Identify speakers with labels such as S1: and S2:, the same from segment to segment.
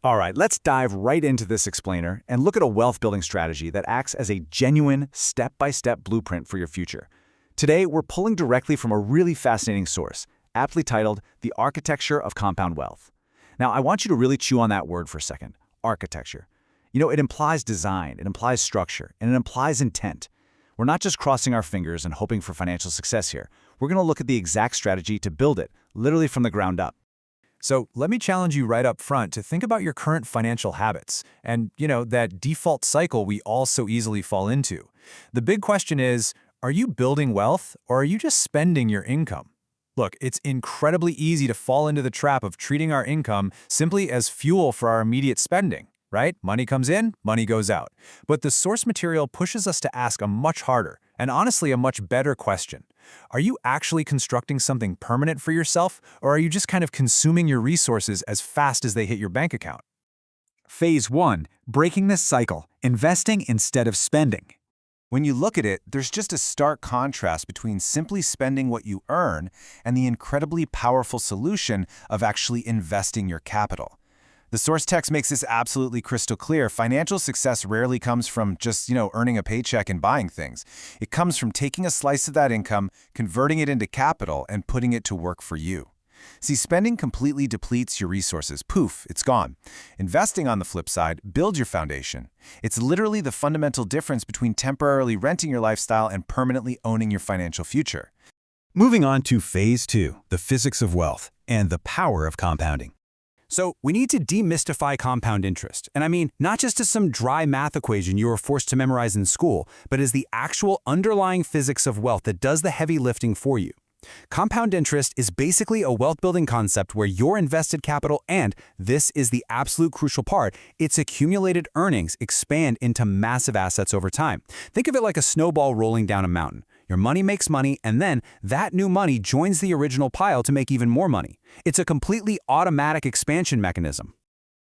S1: All right, let's dive right into this explainer and look at a wealth building strategy that acts as a genuine step-by-step blueprint for your future. Today, we're pulling directly from a really fascinating source, aptly titled The Architecture of Compound Wealth. Now, I want you to really chew on that word for a second, architecture. It implies design, it implies structure, and it implies intent. We're not just crossing our fingers and hoping for financial success here. We're going to look at the exact strategy to build it, literally from the ground up.
S2: So let me challenge you right up front to think about your current financial habits and, that default cycle we all so easily fall into. The big question is, are you building wealth or are you just spending your income? Look, it's incredibly easy to fall into the trap of treating our income simply as fuel for our immediate spending, right? Money comes in, money goes out. But the source material pushes us to ask a much harder and honestly a much better question. Are you actually constructing something permanent for yourself, or are you just kind of consuming your resources as fast as they hit your bank account?
S1: Phase 1. Breaking this cycle. Investing instead of spending.
S3: When you look at it, there's just a stark contrast between simply spending what you earn and the incredibly powerful solution of actually investing your capital. The source text makes this absolutely crystal clear. Financial success rarely comes from just, earning a paycheck and buying things. It comes from taking a slice of that income, converting it into capital, and putting it to work for you. See, spending completely depletes your resources. Poof, it's gone. Investing, on the flip side, builds your foundation. It's literally the fundamental difference between temporarily renting your lifestyle and permanently owning your financial future.
S4: Moving on to Phase 2, the physics of wealth and the power of compounding.
S2: So we need to demystify compound interest. And I mean, not just as some dry math equation you were forced to memorize in school, but as the actual underlying physics of wealth that does the heavy lifting for you. Compound interest is basically a wealth-building concept where your invested capital and, this is the absolute crucial part, its accumulated earnings expand into massive assets over time. Think of it like a snowball rolling down a mountain. Your money makes money, and then that new money joins the original pile to make even more money. It's a completely automatic expansion mechanism.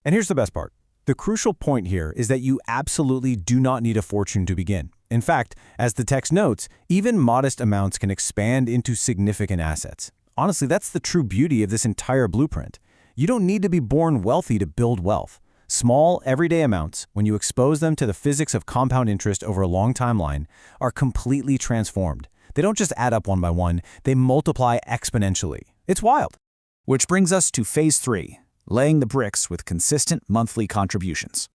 S4: And here's the best part. The crucial point here is that you absolutely do not need a fortune to begin. In fact, as the text notes, even modest amounts can expand into significant assets. Honestly, that's the true beauty of this entire blueprint. You don't need to be born wealthy to build wealth. Small, everyday amounts, when you expose them to the physics of compound interest over a long timeline, are completely transformed. They don't just add up one by one, they multiply exponentially. It's wild.
S1: Which brings us to Phase 3, laying the bricks with consistent monthly contributions.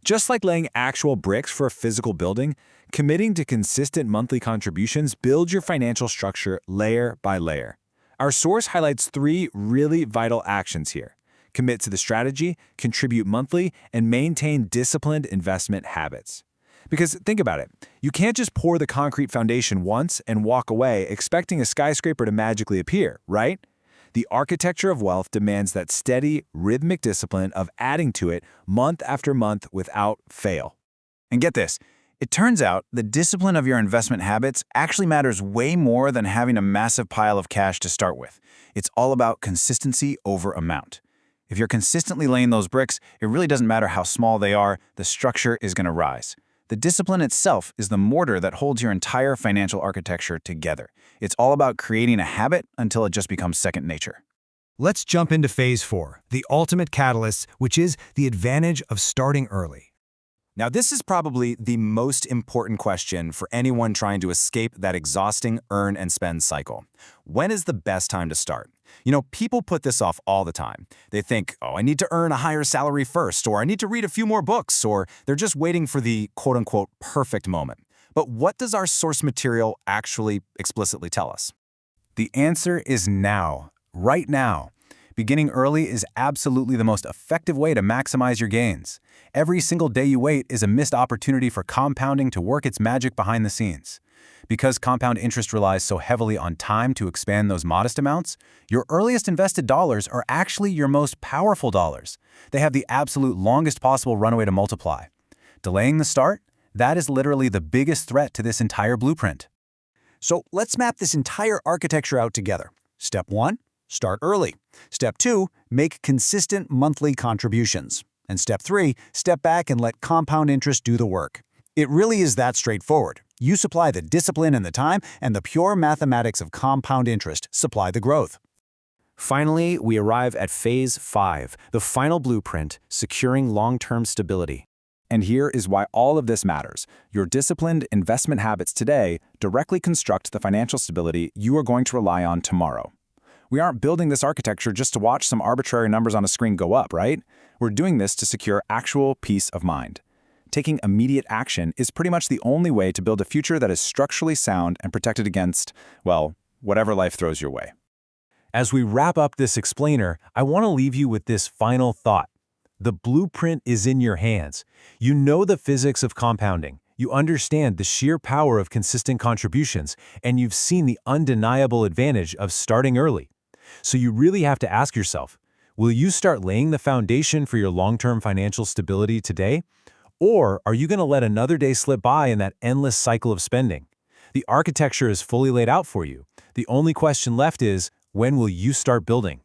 S1: Just like laying actual bricks for a physical building, committing to consistent monthly contributions builds your financial structure layer by layer. Our source highlights 3 really vital actions here. Commit to the strategy, contribute monthly, and maintain disciplined investment habits. Because think about it, you can't just pour the concrete foundation once and walk away expecting a skyscraper to magically appear, right? The architecture of wealth demands that steady, rhythmic discipline of adding to it month after month without fail. And get this, it turns out the discipline of your investment habits actually matters way more than having a massive pile of cash to start with. It's all about consistency over amount. If you're consistently laying those bricks, it really doesn't matter how small they are, the structure is going to rise. The discipline itself is the mortar that holds your entire financial architecture together. It's all about creating a habit until it just becomes second nature.
S4: Let's jump into Phase 4, the ultimate catalyst, which is the advantage of starting early.
S2: Now, this is probably the most important question for anyone trying to escape that exhausting earn and spend cycle. When is the best time to start? People put this off all the time. They think, I need to earn a higher salary first, or I need to read a few more books, or they're just waiting for the quote-unquote perfect moment. But what does our source material actually explicitly tell us?
S3: The answer is now, right now. Beginning early is absolutely the most effective way to maximize your gains. Every single day you wait is a missed opportunity for compounding to work its magic behind the scenes. Because compound interest relies so heavily on time to expand those modest amounts, your earliest invested dollars are actually your most powerful dollars. They have the absolute longest possible runway to multiply. Delaying the start? That is literally the biggest threat to this entire blueprint.
S1: So let's map this entire architecture out together. Step 1, start early. Step 2, make consistent monthly contributions. And Step 3, step back and let compound interest do the work. It really is that straightforward. You supply the discipline and the time, and the pure mathematics of compound interest supply the growth.
S4: Finally, we arrive at Phase 5, the final blueprint, securing long-term stability.
S1: And here is why all of this matters. Your disciplined investment habits today directly construct the financial stability you are going to rely on tomorrow. We aren't building this architecture just to watch some arbitrary numbers on a screen go up, right? We're doing this to secure actual peace of mind. Taking immediate action is pretty much the only way to build a future that is structurally sound and protected against, well, whatever life throws your way.
S2: As we wrap up this explainer, I want to leave you with this final thought. The blueprint is in your hands. You know the physics of compounding. You understand the sheer power of consistent contributions, and you've seen the undeniable advantage of starting early. So you really have to ask yourself, will you start laying the foundation for your long-term financial stability today? Or are you going to let another day slip by in that endless cycle of spending? The architecture is fully laid out for you. The only question left is, when will you start building?